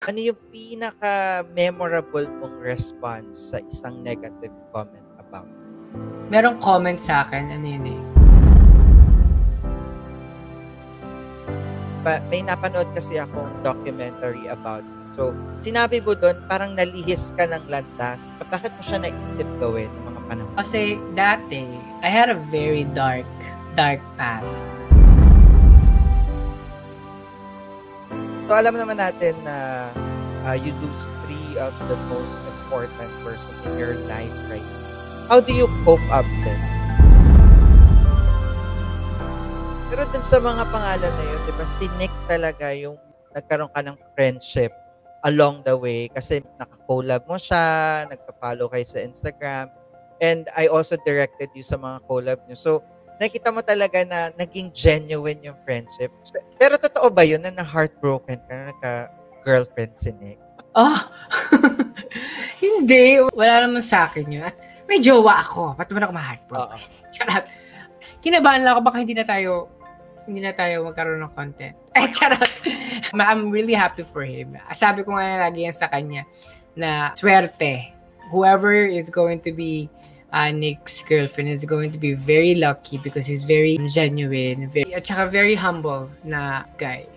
Ano yung pinaka-memorable mong response sa isang negative comment about? Merong comment sa akin, ano yun eh. May napanood kasi akong documentary about you. So, sinabi mo doon, parang nalihis ka ng landas. Bakit mo siya naisip gawin ng mga panahon? Kasi dati, I had a very dark past. So, alam naman natin na you lose 3 of the most important person in your life right now. How do you cope up, sis? Pero dun sa mga pangalan na yun, di ba, si Nick talaga yung nagkaroon ka ng friendship along the way kasi naka-collab mo siya, nagpa-follow kayo sa Instagram, and I also directed you sa mga collab nyo. So, nakita mo talaga na naging genuine yung friendship. Pero totoo ba yun na heartbroken ka na nagka-girlfriend si Nick? Hindi. Wala naman sa akin yun. At may jowa ako. Ba't naman ako ma-heartbroken? Charot. Kinabahan lang ako baka hindi na tayo magkaroon ng content. Charot. I'm really happy for him. Sabi ko nga lagi yan sa kanya na swerte. Whoever is going to be Nick's girlfriend is going to be very lucky because he's very genuine, at saka very humble na guy.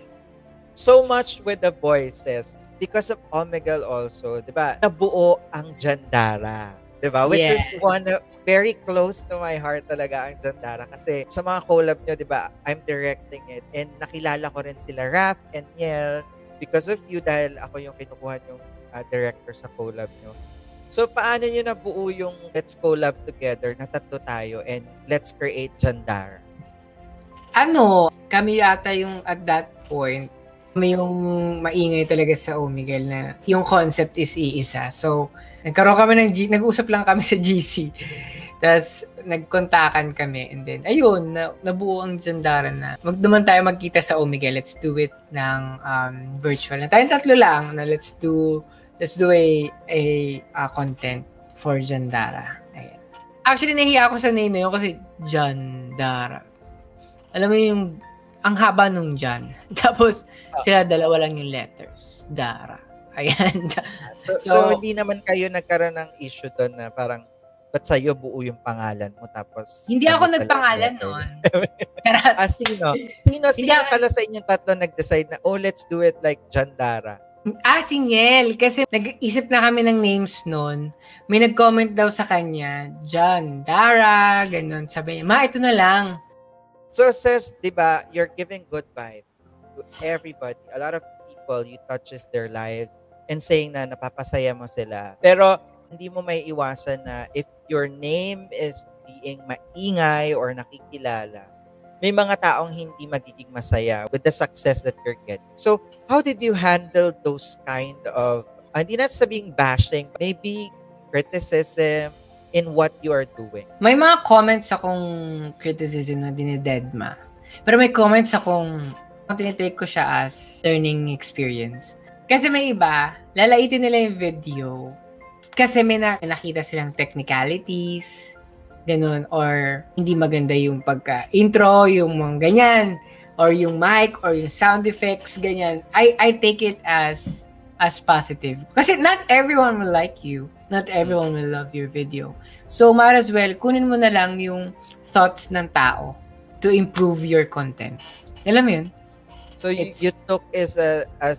So much with the voices because of Omegle also, di ba? Nabuo ang Jandara, di ba? Which is one very close to my heart talaga ang Jandara kasi sa mga collab nyo, di ba? I'm directing it and nakilala ko rin sila Raph and Niel because of you dahil ako yung kinukuha yung director sa collab nyo. So, paano nyo nabuo yung let's collab together na tatlo tayo and let's create Jandara? Kami yata yung at that point, may yung maingay talaga sa Omegle na yung concept is iisa. So, nagkaroon kami nag-uusap lang kami sa GC. Tapos, nagkontakan kami. And then, ayun, nabuo ang Jandara na magduman tayo magkita sa Omegle. Let's do it ng virtual. Tayong tatlo lang na let's do a content for Jandara. Ayan. Actually, nahiya ako sa name na yun kasi Jandara. Alam mo yung ang haba nung Jan. Tapos, sila dalawa lang yung letters. Dara. Ayan. So, hindi naman kayo nagkaroon ng issue doon na parang ba't sa'yo buo yung pangalan mo tapos... Hindi ako nagpangalan nun. Sino? Sino pala sa inyong tatlo nag-decide na, let's do it like Jandara? Si Niel. Kasi nag-isip na kami ng names nun. May nag-comment daw sa kanya, Jandara, ganun. Sabi niya, ito na lang. So, sis, di ba, you're giving good vibes to everybody. A lot of people, you touches their lives and saying na napapasaya mo sila. Pero, hindi mo may iwasan na if your name is being maingay or nakikilala, may mga taong hindi magiging masaya with the success that you're getting. So, how did you handle those kind of, hindi na sabing bashing, maybe criticism in what you are doing? May mga comments akong criticism na dinidedma. Pero may comments akong tinitake ko siya as learning experience. Kasi may iba, lalaitin nila yung video kasi may nakita silang technicalities, ganun, or hindi maganda yung pagka-intro, yung mga ganyan, or yung mic, or yung sound effects, ganyan. I take it as positive. Kasi not everyone will like you. Not everyone will love your video. So, might as well, kunin mo na lang yung thoughts ng tao to improve your content. Alam mo yun? So, you took as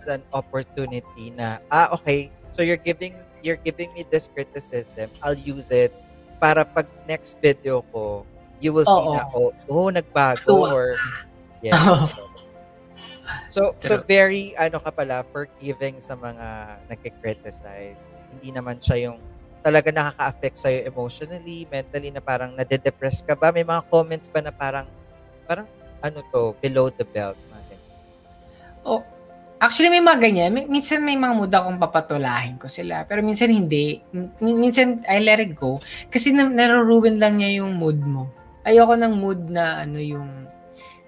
an opportunity na, okay, so you're giving me this criticism, I'll use it para pag next video ko, you will see na, nagbago or, yes. So very, ka pala, forgiving sa mga nagkikriticize. Hindi naman siya yung talaga nakaka-affect sa'yo emotionally, mentally, na parang nade-depress ka ba? May mga comments ba na parang below the belt? Actually, may mga ganyan. Minsan may mga mood akong papatulahin ko sila. Pero minsan hindi. Minsan, I let it go. Kasi naruruin lang niya yung mood mo. Ayoko ng mood na yung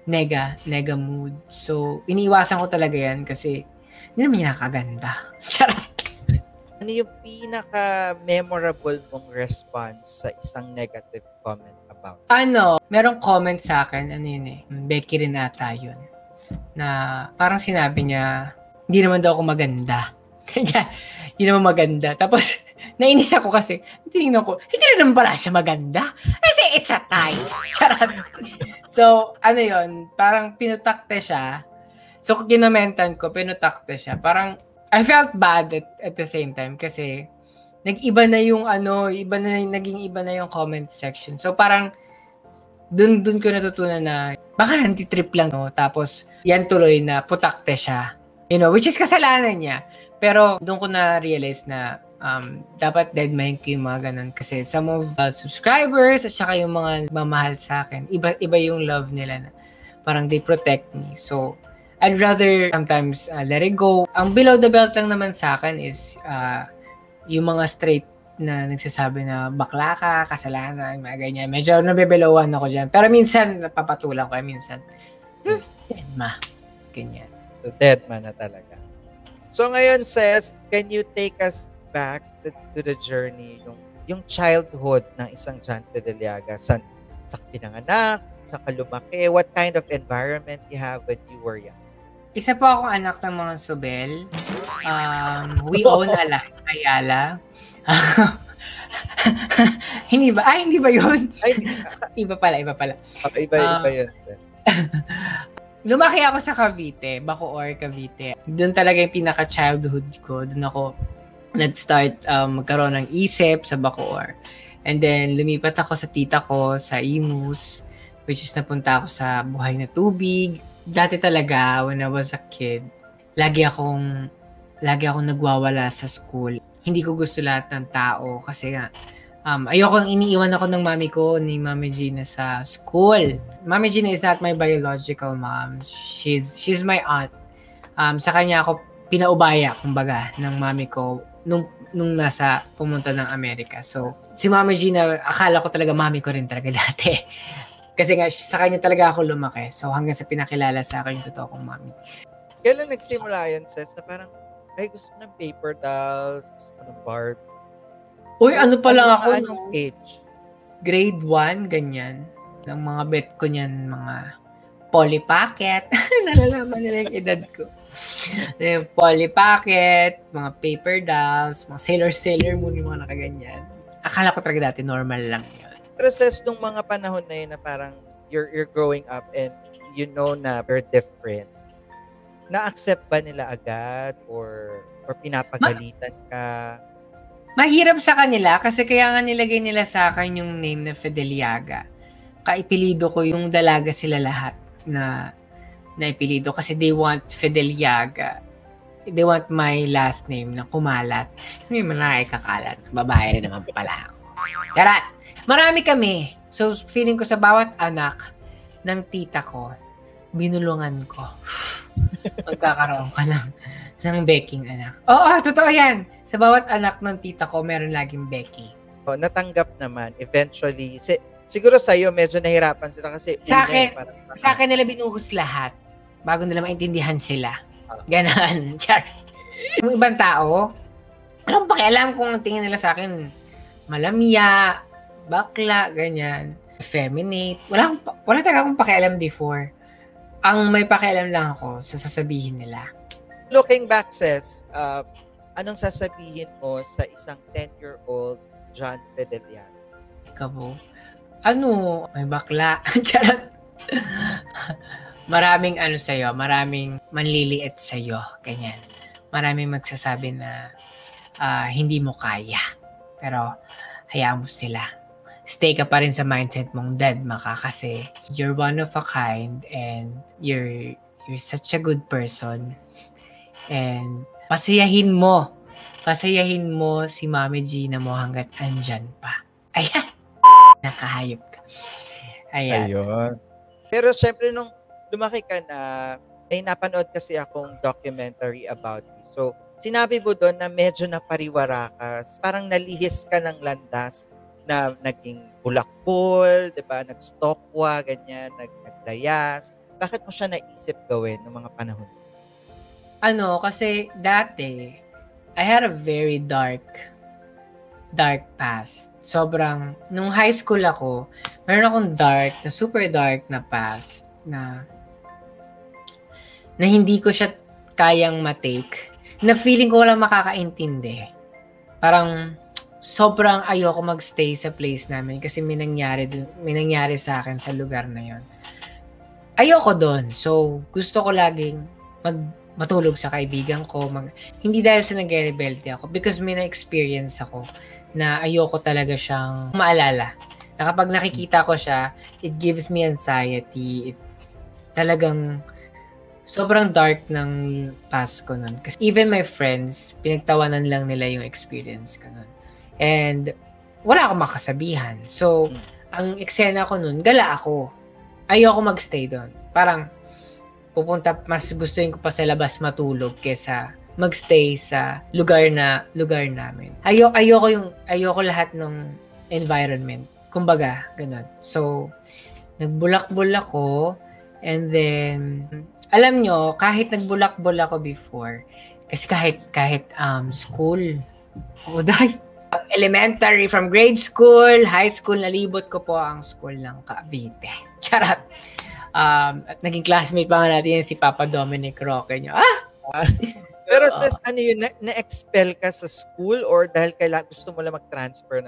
nega mood. So, iniiwasan ko talaga yan kasi hindi naman niya nakaganda. Charot. Ano yung pinaka-memorable mong response sa isang negative comment about? Merong comment sa akin, Becky rin ata yun. Na parang sinabi niya, hindi naman daw ako maganda. Kaya, yun naman maganda. Tapos, nainis ako kasi, tingnan ko, hindi na naman pala siya maganda. Kasi it's a tie. Charot. So, ano yun, parang pinutakte siya. So, kinamentan ko, pinutakte siya. Parang, I felt bad at the same time kasi, nag-iba na yung naging iba na yung comment section. So, parang, dun ko natutunan na, baka nanti-trip lang, no? Tapos, yan tuloy na putakte siya. You know, which is kasalanan niya. Pero, doon ko na-realize na, dapat deadmine ko yung mga ganun. Kasi some of subscribers at saka yung mga mamahal sa akin, iba yung love nila na parang they protect me. So, I'd rather sometimes let it go. Ang below the belt lang naman sa akin is yung mga straight na nagsasabi na bakla ka, kasalanan, mga ganyan. Medyo nabebelowan ako dyan. Pero minsan, napapatulang ko. Minsan, deadma. Ganyan. So, deadma na talaga. So, ngayon, Ses, can you take us back to the journey, yung childhood ng isang John Fideliaga? Sa pinanganak, sa kalumaki, what kind of environment you have when you were young? Isa po akong anak ng mga Sobel. We own Ayala. Hindi ba? Hindi ba yun? Iba pala. Iba yun. Lumaki ako sa Cavite, Bacoor, Cavite. Doon talaga yung pinaka-childhood ko. Doon ako nag-start magkaroon ng isip sa Bacoor. And then, lumipat ako sa tita ko sa Imus, which is napunta ako sa Buhay na Tubig. Dati talaga, when I was a kid, lagi akong nagwawala sa school. Hindi ko gusto lahat ng tao kasi nga, ayokong iniiwan ako ng mami ko, ni Mami Gina sa school. Mami Gina is not my biological mom. She's my aunt. Sa kanya ako pinaubaya, kumbaga, ng mami ko nung nasa pumunta ng Amerika. So, si Mami Gina, akala ko talaga mami ko rin talaga dati. Kasi nga, sa kanya talaga ako lumaki. So, hanggang sa pinakilala sa akin yung totoo kong mami. Kailan nagsimula yun, Ses, na parang, ay, gusto ng paper dolls, gusto ko ng Barbie. Uy, so, ano pa lang ako? Anong age? Grade 1, ganyan. Ang mga bet ko niyan, mga Polly Pocket. Nalalaman nila yung edad ko. Yung Polly Pocket, mga paper dolls, mga Sailor Moon, yung mga nakaganyan. Akala ko talaga dati normal lang yun. Pero Ses, nung mga panahon na yun na parang you're growing up and you know na you're different, na-accept ba nila agad or pinapagalitan ka? Mahirap sa kanila kasi kaya nga nilagay nila sa akin yung name na Fideliaga. Kaipilido ko yung dalaga sila lahat na ipilido kasi they want Fideliaga. They want my last name na kumalat. Hindi man na kakalat. Babae rin naman pala ako. Charat! Marami kami. So, feeling ko sa bawat anak ng tita ko, binulungan ko. Magkakaroon ka ng Becking anak. Oo, totoo yan. Sa bawat anak ng tita ko, meron laging Becky. Natanggap naman. Eventually, siguro sa'yo, medyo nahirapan sila kasi sa akin nila binuhos lahat bago nila maintindihan sila. Ganon. Yung ibang tao, alam pakialam kung tingin nila sa akin, malamya, bakla, ganyan, effeminate. Wala talaga akong pakialam before. Ang may pakialam lang ako sa sasabihin nila. Looking back, Ses, anong sasabihin mo sa isang 10-year-old John Fideliaga? Ikaw po? May bakla. Charot. Maraming sa'yo, maraming manliliit sa'yo, ganyan. Maraming magsasabi na hindi mo kaya. Pero, hayaan mo sila. Stay ka pa rin sa mindset mong deadma ka kasi you're one of a kind and you're such a good person. And pasayahin mo si Mami Gina mo hanggat andyan pa. Ayan. Nakahayop ka. Ayan. Ayun. Pero syempre nung lumaki ka na, may napanood kasi akong documentary about you. So, sinabi mo doon na medyo napariwara ka. Parang nalihis ka ng landas na naging bulakbol, diba? Nagstokwa, ganyan, naglayas. Bakit mo siya naisip gawin ng mga panahon? Kasi dati, I had a very dark past. Sobrang, nung high school ako, meron akong super dark na past na hindi ko siya kayang matake. na feeling ko walang makakaintindi. Parang sobrang ayoko magstay sa place namin kasi may nangyari sa akin sa lugar na yon. Ayoko doon. So, gusto ko laging matulog sa kaibigan ko. Hindi dahil sa nag-rebelde ako because may na-experience ako na ayoko talaga siyang maalala. Na kapag nakikita ko siya, it gives me anxiety. Talagang sobrang dark ng past ko nun. Kasi even my friends, pinagtawanan lang nila yung experience ko nun. And wala akong makasabihan. So, ang eksena ko nun, gala ako. Ayoko magstay doon. Parang mas gustuin ko pa sa labas matulog kesa magstay sa lugar namin. Ayoko lahat ng environment. Kumbaga, ganun. So, nagbulakbol ako and then alam nyo, kahit nagbulakbol ako before, kasi kahit school, elementary, from grade school, high school, nalibot ko po ang school ng Cavite. Charot! At naging classmate pa nga natin si Papa Dominic Roque nyo. Pero sis, ano yun, na-expel ka sa school or dahil gusto mo lang mag-transfer?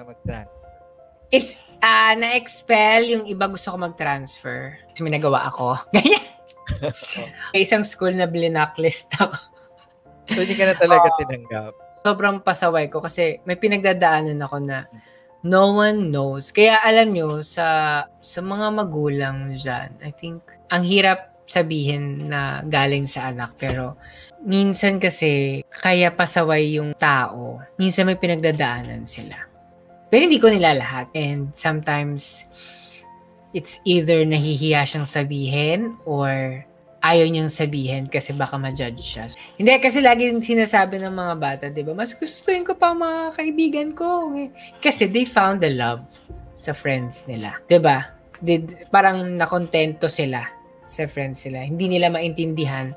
It's, na-expel, yung iba gusto ko mag-transfer. Kasi may nagawa ako. Ganyan. Isang school na blinacklist ako. So, hindi ka na talaga tinanggap? Sobrang pasaway ko kasi may pinagdadaanan ako na no one knows. Kaya alam nyo, sa mga magulang dyan, I think, ang hirap sabihin na galing sa anak. Pero minsan kasi, kaya pasaway yung tao. Minsan may pinagdadaanan sila. Pero hindi ko nila lahat. And sometimes, it's either nahihiya siyang sabihin or ayaw niyang sabihin kasi baka ma-judge siya. Hindi, kasi lagi sinasabi ng mga bata, di ba? Mas gustuin ko pa mga kaibigan ko. Kasi they found the love sa friends nila. Di ba? Parang nakontento sila sa friends nila. Hindi nila maintindihan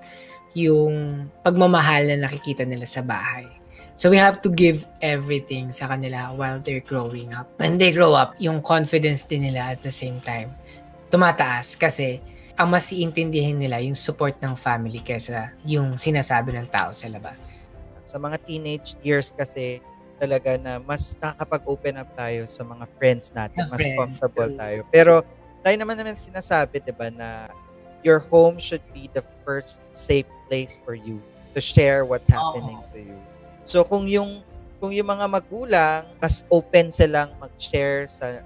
yung pagmamahal na nakikita nila sa bahay. So we have to give everything sa kanila while they're growing up. When they grow up, yung confidence din nila at the same time tumataas kasi ang mas iintindihin nila yung support ng family kaysa yung sinasabi ng tao sa labas. Sa mga teenage years kasi talaga na mas nakakapag-open up tayo sa mga friends natin, mas comfortable tayo. Pero tayo naman sinasabi, 'di ba, na your home should be the first safe place for you to share what's happening to you. So kung yung mga magulang mas open silang mag-share sa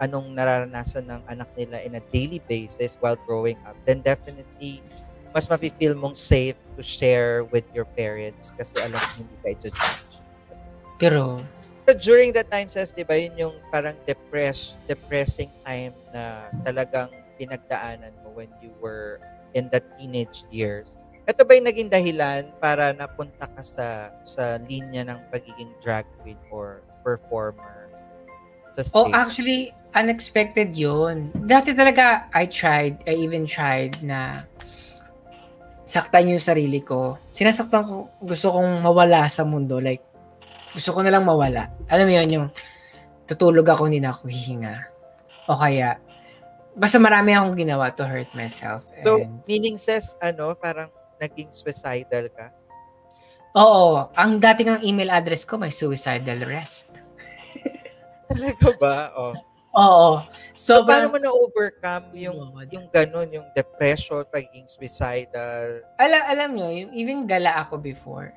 anong nararanasan ng anak nila in a daily basis while growing up, then definitely mas mafe-feel mong safe to share with your parents kasi alam mo hindi ka i-judge. Pero during that time, says, di ba, yun yung parang depressing time na talagang pinagdaanan mo when you were in the teenage years. Ito ba yung naging dahilan para napunta ka sa linya ng pagiging drag queen or performer sa stage? Oh, actually, unexpected yun. Dati talaga, I even tried na saktan yung sarili ko. Sinasaktan ko, gusto kong mawala sa mundo. Like, gusto ko na lang mawala. Alam mo yun, yung tutulog ako, hindi na ako hihinga. O kaya, basta marami akong ginawa to hurt myself. So, meaning says, parang naging suicidal ka? Oo. Ang dating ang email address ko, may suicidal rest. Talaga ba? Oh. Oo. So paano mo na-overcome yung ganun, yung depression, pagiging suicidal? Alam nyo, yung even gala ako before,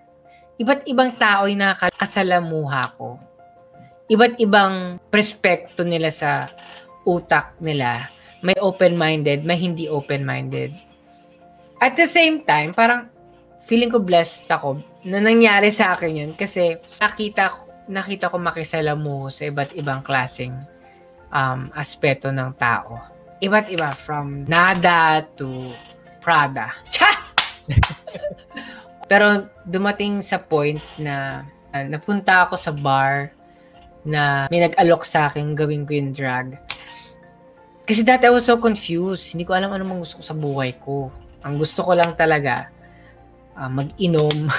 iba't ibang tao yung nakakasalamuha ko. Iba't ibang perspekto nila sa utak nila. May open-minded, may hindi open-minded. At the same time, parang feeling ko blessed ako na nangyari sa akin yun kasi nakita ko makisalamuho sa iba't ibang klaseng aspeto ng tao. Iba't iba, from nada to Prada. Cha! Pero dumating sa point na napunta ako sa bar na may nag-alok sa akin gawin ko yung drag. Kasi dati I was so confused. Hindi ko alam ano mang gusto ko sa buhay ko. Ang gusto ko lang talaga mag-inom,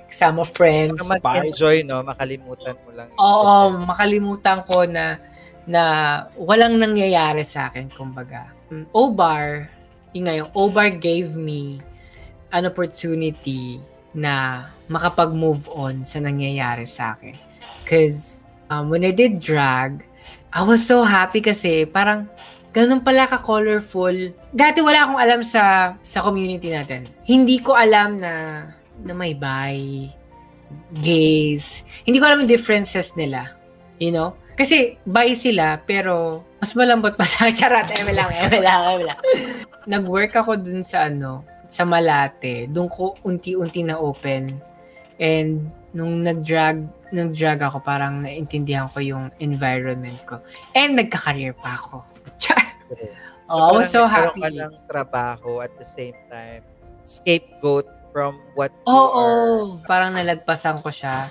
kasama friends, mag-enjoy, no? Makalimutan mo lang. Oo, makalimutan ko na walang nangyayari sa akin, kumbaga. O-Bar gave me an opportunity na makapag-move on sa nangyayari sa akin. Because when I did drag, I was so happy kasi parang ganun pala ka-colorful. Dati wala akong alam sa community natin. Hindi ko alam na may bi, gays. Hindi ko alam yung differences nila. You know? Kasi bi sila, pero mas malambot pa sa charot. Eme lang. Nag-work ako dun sa sa Malate. Doon ko unti-unti na open. And nung nag-drag ako, parang naintindihan ko yung environment ko. And nagka-career pa ako. I was so happy. Ka ng trabaho at the same time, scapegoat from what you are. Parang nalagpasan ko siya.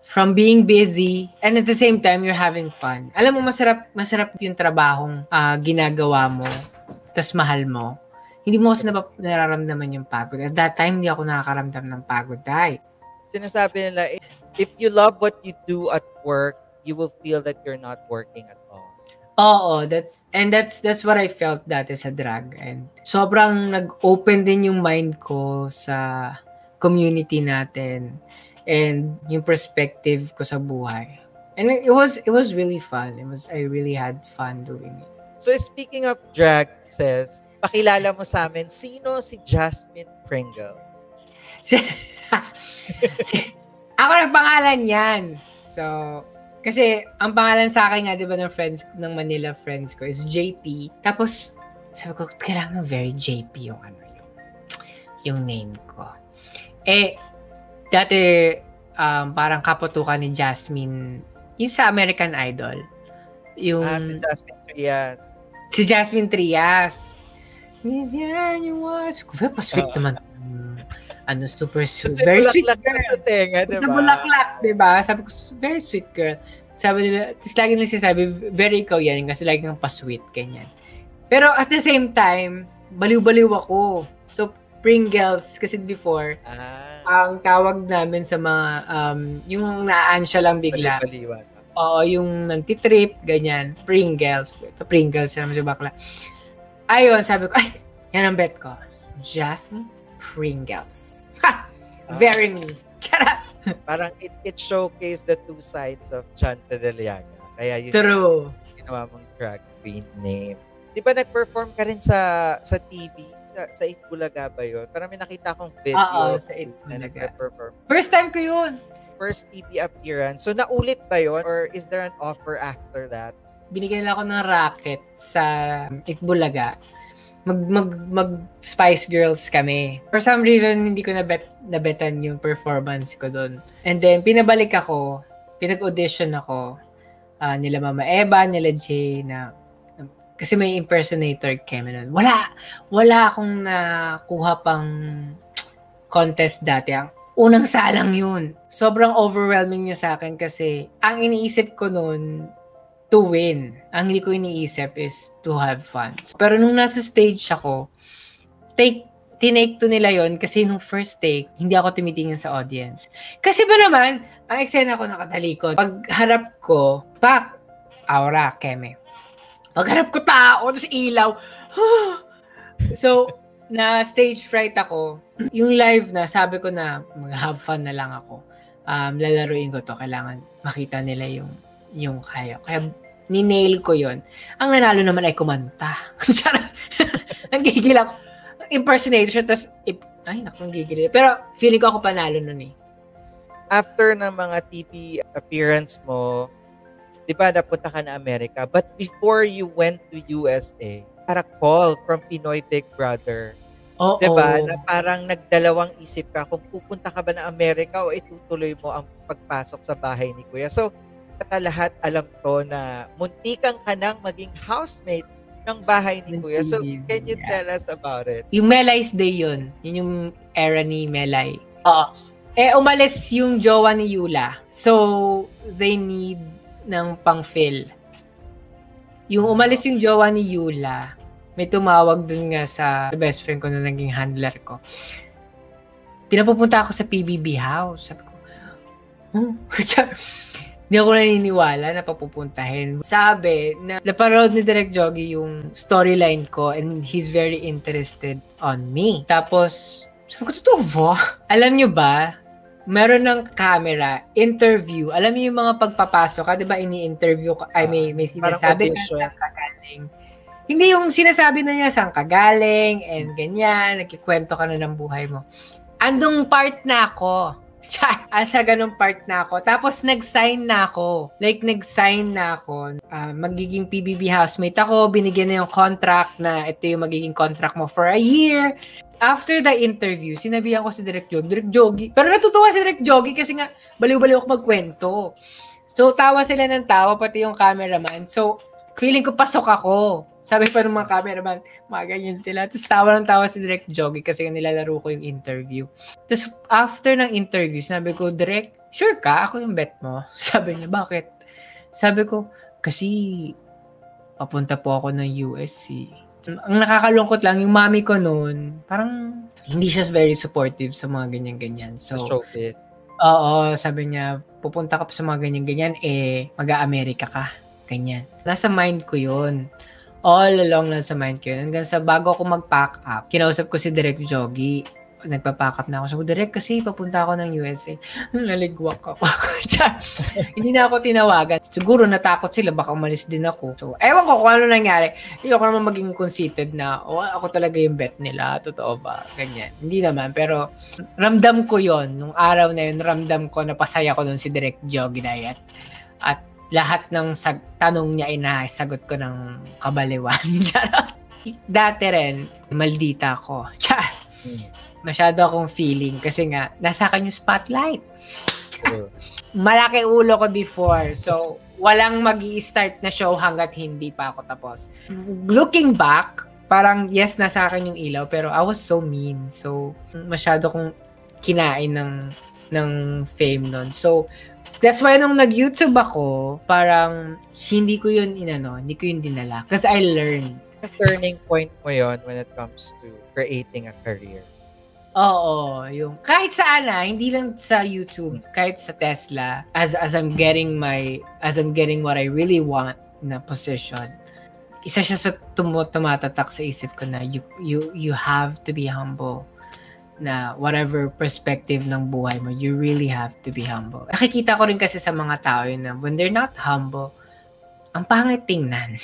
From being busy, and at the same time, you're having fun. Alam mo, masarap yung trabahong ginagawa mo, tas mahal mo. Hindi mo kasi nararamdaman yung pagod. At that time, hindi ako nakakaramdam ng pagod. Sinasabi nila, if you love what you do at work, you will feel that you're not working at all. Oo, that's what I felt dati sa drag. And sobrang nag-open din yung mind ko sa community natin and yung perspective ko sa buhay. And it was really fun. I really had fun doing it. So speaking of drag, pakilala mo sa amin, sino si Jasmine Pringles? Ako nagpangalan yan. So, kasi ang pangalan sa akin nga, di ba, ng Manila friends ko is JP. Tapos, sabi ko, kailangan very JP yung name ko. Dati, parang kaputukan ni Jasmine, yung sa American Idol. Si Jasmine Trias. Si Jasmine Trias. Pa-sweet naman. Super sweet. Very sweet girl. Sa tenga, diba? Bulaklak, diba? Sabi ko, very sweet girl. Sabi nila, tapos lagi nila sinasabi, very ikaw yan, kasi lagi kang pa-sweet, ganyan. Pero at the same time, baliw-baliw ako. So, Pringles, kasi before, ang tawag namin sa mga, yung naansya lang bigla. Baliw-baliwan. Oo, yung nantitrip, ganyan. Pringles. Ito, Pringles, yan naman si bakla. Ayun, sabi ko, yan ang bet ko. Jasmine Pringles. Ha! Very me. Charot! Parang it showcased the two sides of Chanta Deliaga. Kaya yun True. Ginawa mong drag queen name. Di ba nag-perform ka rin sa TV? Sa Itbulaga ba yun? Parang may nakita akong video. Oo, sa Itbulaga. Na nag-perform. First time ko yun. First TV appearance. So, naulit ba yun? Or is there an offer after that? Binigyan nila ako ng racket sa Itbulaga. Mag Spice Girls kami. For some reason, hindi ko nabetan yung performance ko doon. And then, pinabalik ako. Pinag-audition ako. Nila Mama Eva, nila Jay, kasi may impersonator kami nun. Wala akong nakuha pang contest dati. Ang unang salang yun. Sobrang overwhelming niya sa akin kasi ang iniisip ko nun, to win. Ang hindi ko iniisip is to have fun. Pero nung nasa stage ako, tinake to nila yon kasi nung first take, hindi ako tumitingin sa audience. Kasi ba naman, ang eksena ko nakatalikod. Pag harap ko, aura, keme. Pag harap ko tao, tapos ilaw. So, na stage fright ako. Yung live na, sabi ko na, mag-have fun na lang ako. Lalaruin ko to. Kailangan makita nila yung kaya. Kaya, ni-nail ko yon. Ang nanalo naman ay kumanta. Nanggigil ako. Impersonation, tas, nanggigil. Pero, feeling ko ako panalo nun eh. After ng mga TV appearance mo, di ba napunta ka na Amerika? But before you went to USA, para call from Pinoy Big Brother. Oo. Di ba? Na parang nagdalawang isip ka kung pupunta ka ba na Amerika o itutuloy mo ang pagpasok sa bahay ni Kuya. So, lahat alam ko na muntikan ka nang maging housemate ng bahay ni Kuya. So, can you tell us about it? Yung Melay's Day yun. Yun yung era ni Melay. Umalis yung jowa ni Yula. So, they need ng pang-fill. Yung umalis yung jowa ni Yula, may tumawag dun nga sa best friend ko na naging handler ko. Pinapupunta ako sa PBB house. Sabi ko, hindi ako naniniwala na papupuntahin. Sabi, na naparood ni Direk Jogi yung storyline ko and he's very interested on me. Tapos, Sabi ko, totoo ba? Alam nyo ba, meron ng camera, interview. Alam niyo yung mga pagpapasok ka, di ba, ini-interview ka, may sinasabi ka saan ka galing. Hindi yung sinasabi na niya saan ka galing, and ganyan, nagkikwento ka na ng buhay mo. Andong part na ako. Asa ganung part na ako. Tapos nag-sign na ako. Magiging PBB housemate ako, binigyan na yung contract na ito yung magiging contract mo for a year. After the interview, sinabihan ko si Direk Jogi. Pero natutuwa si Direk Jogi kasi nga baliw-baliw ako magkwento. So, tawa sila ng tawa, pati yung cameraman. So, feeling ko pasok ako. Sabi pa ng mga cameraman, mga ganyan sila. Tapos tawa ng tawa si Direk Jogi kasi nilalaro ko yung interview. Tapos, after ng interview, sinabi ko, Direk, sure ka? Ako yung bet mo. Sabi niya, bakit? Sabi ko, kasi papunta po ako ng USC. Ang nakakalungkot lang, yung mami ko noon, parang hindi siya very supportive sa mga ganyan-ganyan. So, showbiz. Oo, sabi niya, pupunta ka pa sa mga ganyan-ganyan, mag-a-Amerika ka. Ganyan. Nasa mind ko yun. All along nasa mind ko yun. Hanggang sa bago ako mag-pack up, kinausap ko si Direk Jogi. Nagpa-pack up na ako. So, Direk, kasi papunta ako ng USA. Naligwak ako. Hindi na ako tinawagan. Siguro natakot sila, baka umalis din ako. So, ewan ko kung ano nangyari. Hindi ako naman maging conceited na, ako talaga yung bet nila. Totoo ba? Ganyan. Hindi naman. Pero, ramdam ko yon. Nung araw na yun, ramdam ko, napasaya ko doon si Direk Jogi Dayat. At lahat ng tanong niya ay nasagot ko ng kabaliwan. Dati rin, maldita ako. Masyado akong feeling kasi nga, nasa akin yung spotlight. Malaki ulo ko before. So, walang mag-i-start na show hanggat hindi pa ako tapos. Looking back, parang yes, nasa akin yung ilaw, pero I was so mean. So, masyado kong kinain ng fame nun. So, that's why nung nag-YouTube ako, parang hindi ko yun dinala. Kasi I learned. The turning point mo yon when it comes to creating a career. Oo, yung kahit saan hindi lang sa YouTube, kahit sa Tesla, as I'm getting what I really want na position, isa siya sa tumatatak sa isip ko na you have to be humble. Na whatever perspective ng buhay mo, you really have to be humble. Nakikita ko rin kasi sa mga tao yun na when they're not humble, ang pangit tingnan.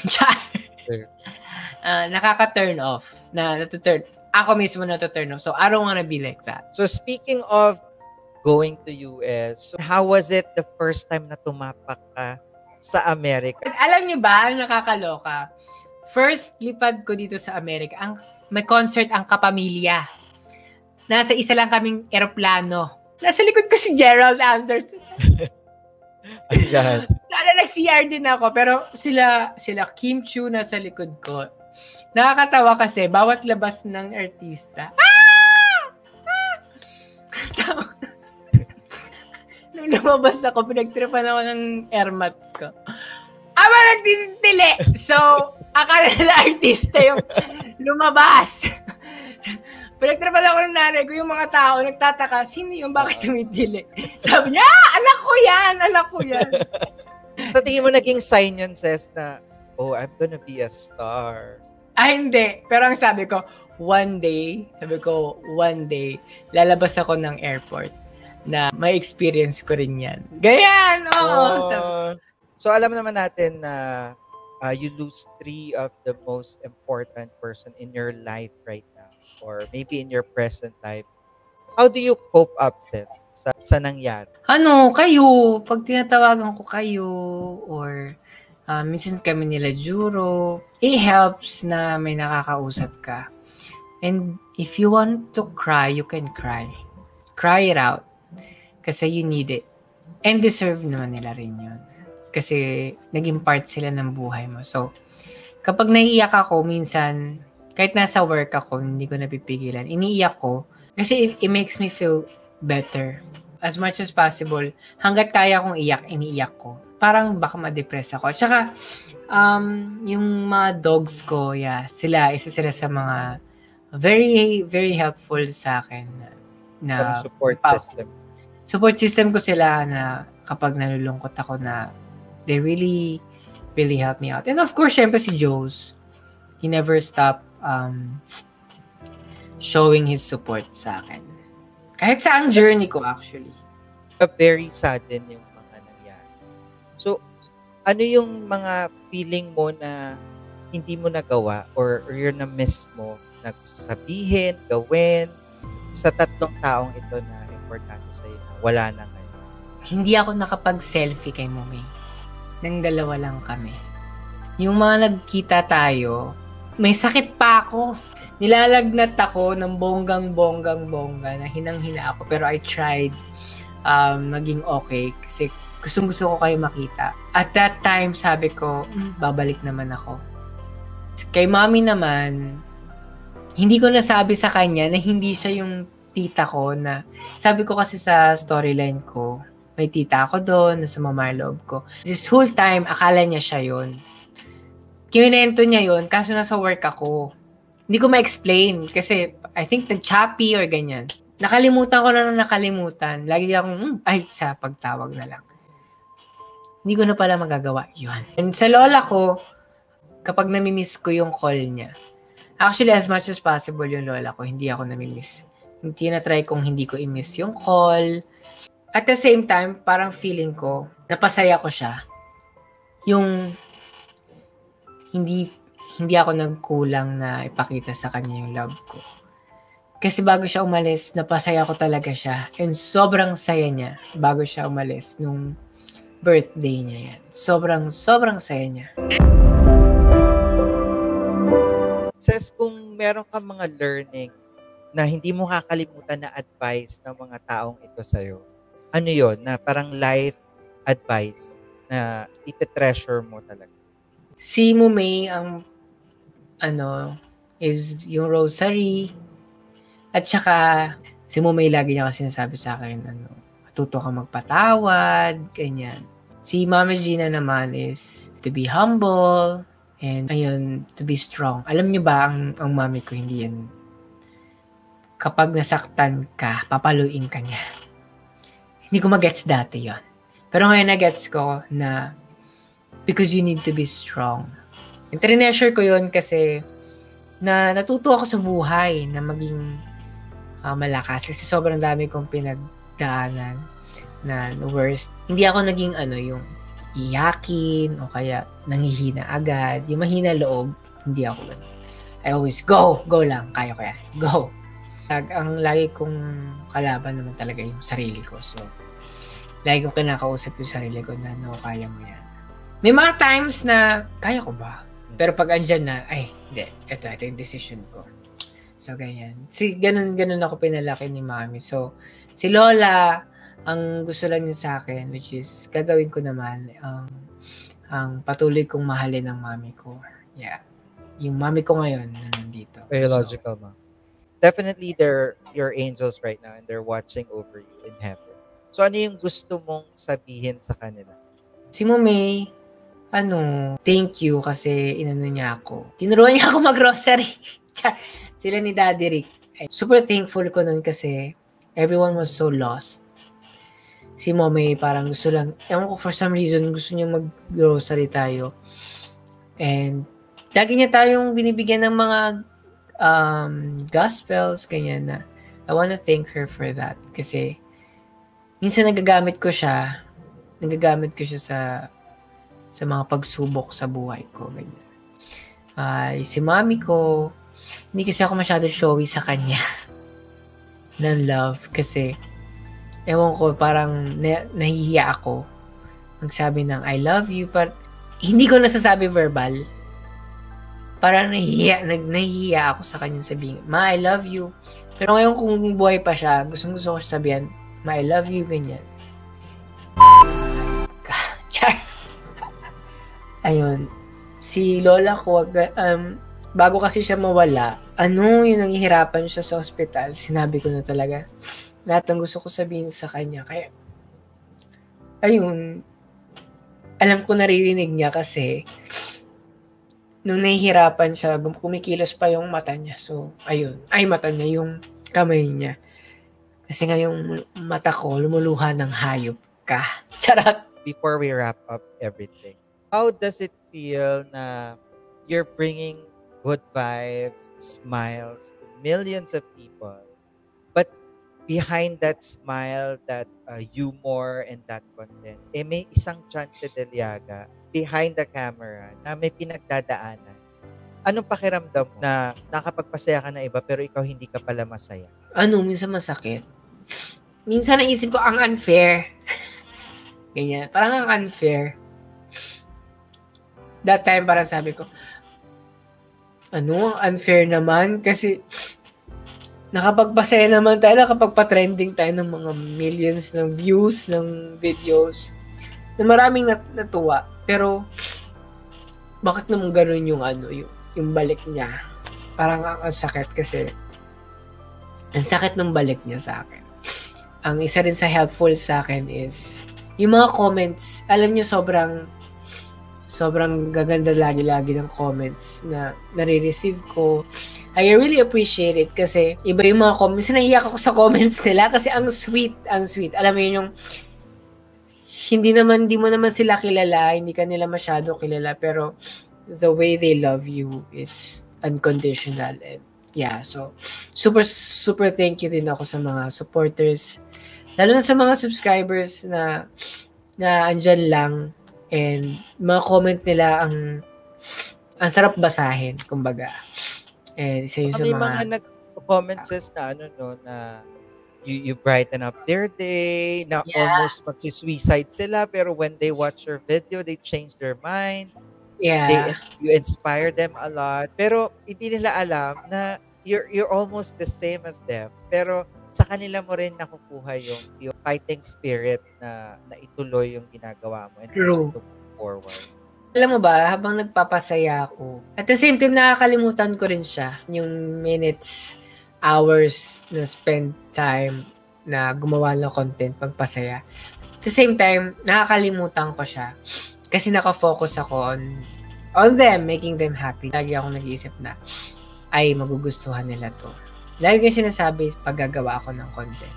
Nakaka-turn off. Ako mismo na-turn off. So, I don't wanna be like that. So, speaking of going to US, so how was it the first time na tumapak ka sa Amerika? Alam niyo ba, nakakaloka? First lipad ko dito sa Amerika, may concert ang kapamilya. Nasa isa lang kaming eroplano. Nasa likod ko si Gerald Anderson. Ayan. Sana nag-CR din ako, pero sila Kim Chiu nasa likod ko. Nakakatawa kasi, bawat labas ng artista, nung lumabas ako, pinagtripan ako ng airmats ko. Nagtitili! So, akala na artista yung lumabas. Pinagtripan ako ng nanay ko, yung mga tao, nagtataka, sino yung bakit tumitili? Sabi niya, anak ko yan. Sa tingin mo naging sign yun, Ses, na, I'm gonna be a star. Hindi. Pero ang sabi ko, one day, lalabas ako ng airport na may experience ko rin yan. Ganyan! So, alam naman natin na you lose 3 of the most important person in your life right now or maybe in your present life. How do you cope up, Ses, sa nangyari? Kayo, pag tinatawagan ko kayo or minsan kami nila Juro, it helps na may nakakausap ka. And if you want to cry, you can cry. Cry it out. Kasi you need it. And deserve naman nila rin yun. Kasi naging part sila ng buhay mo. So, kapag naiiyak ako, minsan, kahit nasa work ako, hindi ko napipigilan. Iniiyak ko kasi it makes me feel better. As much as possible, hanggat kaya kong iyak, iniiyak ko. Parang baka ma-depress ako. Tsaka, yung mga dogs ko, isa sila sa mga very, very helpful sa akin na support system. Support system ko sila na kapag nalulungkot ako na they really, really help me out. And of course, syempre si Joes. He never stopped showing his support sa akin. Kahit sa ang journey ko actually. Very sudden yung mga nangyari. So, ano yung mga feeling mo na hindi mo nagawa or yun na miss mo na sabihin, gawin sa tatlong taong ito na importante sa'yo na wala na ngayon? Hindi ako nakapag-selfie kay Mommy. Nang dalawa lang kami. Yung mga nagkita tayo, may sakit pa ako. Nilalagnat ako ng bongga na hinang-hina ako. Pero I tried maging okay kasi gusto ko kayo makita. At that time, sabi ko, babalik naman ako. Kay Mommy naman, hindi ko nasabi sa kanya na hindi siya yung tita ko na, sabi ko kasi sa storyline ko, may tita ako doon, nasa mamarloob ko. This whole time, akala niya siya yun. Kinento niya yun, kaso nasa work ako. Hindi ko ma-explain kasi I think nag-choppy or ganyan. Nakalimutan ko na nung nakalimutan. Lagi akong, sa pagtawag na lang. Hindi ko na pala magagawa yun. And sa lola ko, kapag namimiss ko yung call niya, actually as much as possible yung lola ko, hindi ako namimiss. Hindi na-try kong hindi ko i-miss yung call. At the same time, parang feeling ko, napasaya ko siya. Yung hindi ako nagkulang na ipakita sa kanya yung love ko. Kasi bago siya umalis, napasaya ko talaga siya. And sobrang saya niya bago siya umalis nung birthday niya yan. Sobrang saya niya. Says, kung meron ka mga learning na hindi mo kakalimutan na advice ng mga taong ito sa'yo, ano yon na parang life advice na ite-treasure mo talaga? Si Mumei, ang is yung rosary. At saka, si Mumei lagi niya kasi sinasabi sa akin, matuto ka magpatawad, ganyan. Si Mama Gina naman is to be humble, and ayun, to be strong. Alam niyo ba, ang mami ko hindi yan. Kapag nasaktan ka, papaluin ka niya. Hindi ko magets dati yon. Pero ngayon na-gets ko na because you need to be strong. And treasure ko yon kasi na natuto ako sa buhay na maging malakas. Kasi sobrang dami kong pinagdaanan na worst. Hindi ako naging yung iyakin o kaya nanghihina agad. Yung mahina loob, hindi ako. I always go lang. Kaya ko yan. Go. Ang lagi kong kalaban naman talaga yung sarili ko. So, lagi kong kinakausap yung sarili ko na no, kaya mo yan. May mga times na kaya ko ba? Pero pag andyan na, hindi. Ito yung decision ko. So, ganyan. Ganun ako pinalaki ni Mami. So, si Lola, ang gusto lang niya sa akin, which is, gagawin ko naman, ang patuloy kong mahalin ng Mami ko. Yeah. Yung Mami ko ngayon, na nandito. Very logical, Ma. Definitely, they're your angels right now and they're watching over you in heaven. So, ano yung gusto mong sabihin sa kanila? Si Mumei, thank you kasi inano niya ako. Tinuruan niya ako mag-grocery. Sila ni Daddy Rick. Super thankful ko nun kasi everyone was so lost. Si Mumei parang gusto lang, ewan ko for some reason, gusto niya mag-grocery tayo. And lagi niya tayong binibigyan ng mga gospels, ganyan na. I wanna thank her for that. Kasi minsan nagagamit ko siya sa mga pagsubok sa buhay ko. Ganyan. Si Mami ko, hindi kasi ako masyado showy sa kanya ng love kasi ewan ko, parang nahihiya ako magsabi ng I love you, but hindi ko nasasabi verbal. Parang nahihiya ako sa kanya sabihin, Ma, I love you. Pero ngayon kung buhay pa siya, gusto ko sabihan, Ma, I love you, ganyan. Char. Ayun. Si Lola ko, bago kasi siya mawala, yung nanghihirapan siya sa ospital, sinabi ko na talaga lahat ng gusto ko sabihin sa kanya. Kaya, ayun, alam ko naririnig niya kasi nung nahihirapan siya, kumikilos pa yung mata niya. So, ayun. Mata niya, yung kamay niya. Kasi nga yung mata ko, lumuluha ng hayop ka. Charot! Before we wrap up everything, how does it feel na you're bringing good vibes, smiles to millions of people. But behind that smile, that humor, and that content, may isang John Fideliaga behind the camera na may pinagdadaanan. Anong pakiramdam mo na nakapagpasaya ka na iba pero ikaw hindi ka pala masaya? Minsan masakit. Minsan naisip ko, ang unfair. Ganyan. Parang ang unfair. That time, parang sabi ko, unfair naman kasi nakapagpasaya naman tayo, nakapagpa-trending tayo ng mga millions ng views ng videos na maraming natuwa. Pero, bakit naman ganun yung balik niya? Parang ang sakit kasi ang sakit ng balik niya sa akin. Ang isa rin sa helpful sa akin is yung mga comments. Alam niyo, sobrang gaganda lagi-lagi ng comments na nare-receive ko. I really appreciate it kasi iba yung mga comments. Naiyak ako sa comments nila kasi ang sweet. Alam mo yun yung hindi mo naman sila kilala, hindi ka nila masyado kilala, pero the way they love you is unconditional. And yeah, so super thank you din ako sa mga supporters. Lalo na sa mga subscribers na andyan lang. And mga comment nila ang sarap basahin, kumbaga. And isa yung sa mga nag-comment says na na you brighten up their day, na almost magsi-suicide sila, pero when they watch your video, they change their mind. Yeah. You inspire them a lot. Pero hindi nila alam na you're almost the same as them. Pero sa kanila mo rin nakukuha yung fighting spirit na ituloy yung ginagawa mo and to move forward. Alam mo ba, habang nagpapasaya ako, at the same time, nakakalimutan ko rin siya. Yung minutes, hours na spend time na gumawa ng content, pagpasaya. At the same time, nakakalimutan ko siya. Kasi nakafocus ako on them, making them happy. Lagi ako nag-iisip na, ay, magugustuhan nila to. Lagi ko sinasabi pag gagawa ako ng content.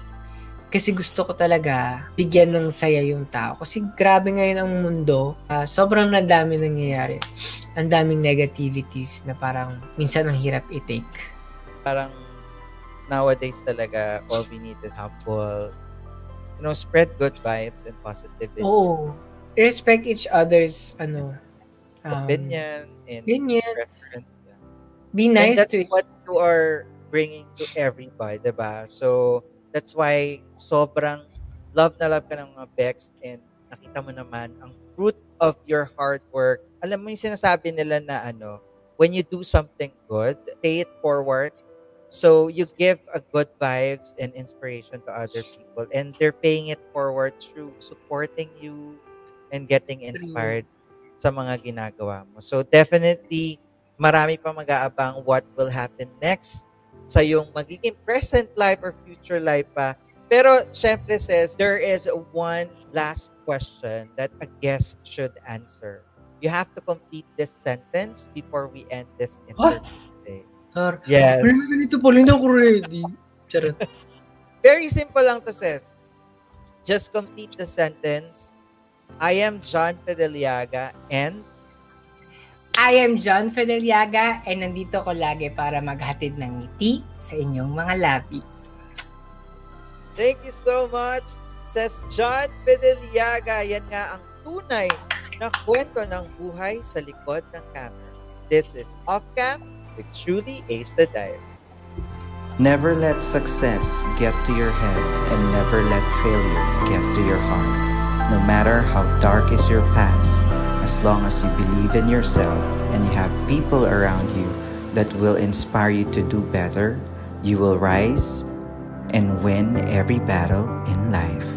Kasi gusto ko talaga bigyan ng saya yung tao. Kasi grabe ngayon ang mundo. Sobrang nadami nangyayari. Ang daming negativities na parang minsan ang hirap i-take. Parang nowadays talaga all we need is helpful. Spread good vibes and positivity. Oo. Respect each other's opinion and preference. Be nice and that's what you are bringing to everybody, diba? So, that's why sobrang love na love ka ng mga Bex and nakita mo naman ang fruit of your hard work. Alam mo yung sinasabi nila na when you do something good, pay it forward. So, you give a good vibes and inspiration to other people and they're paying it forward through supporting you and getting inspired sa mga ginagawa mo. So, definitely, marami pa mag-aabang what will happen next sa yung magiging present life or future life pa. Pero, syempre says, there is one last question that a guest should answer. You have to complete this sentence before we end this interview today. Sir, yes. Pero ganito pala, hindi ako ready. Charot. Very simple lang to, sis. Just complete the sentence. I am John Fideliaga and I am John Fideliaga and nandito ko lagi para maghatid ng ngiti sa inyong mga labi. Thank you so much, says John Fideliaga. Yan nga ang tunay na kwento ng buhay sa likod ng camera. This is Off Cam with Truly Asia Diary. Never let success get to your head and never let failure get to your heart. No matter how dark is your past, as long as you believe in yourself and you have people around you that will inspire you to do better, you will rise and win every battle in life.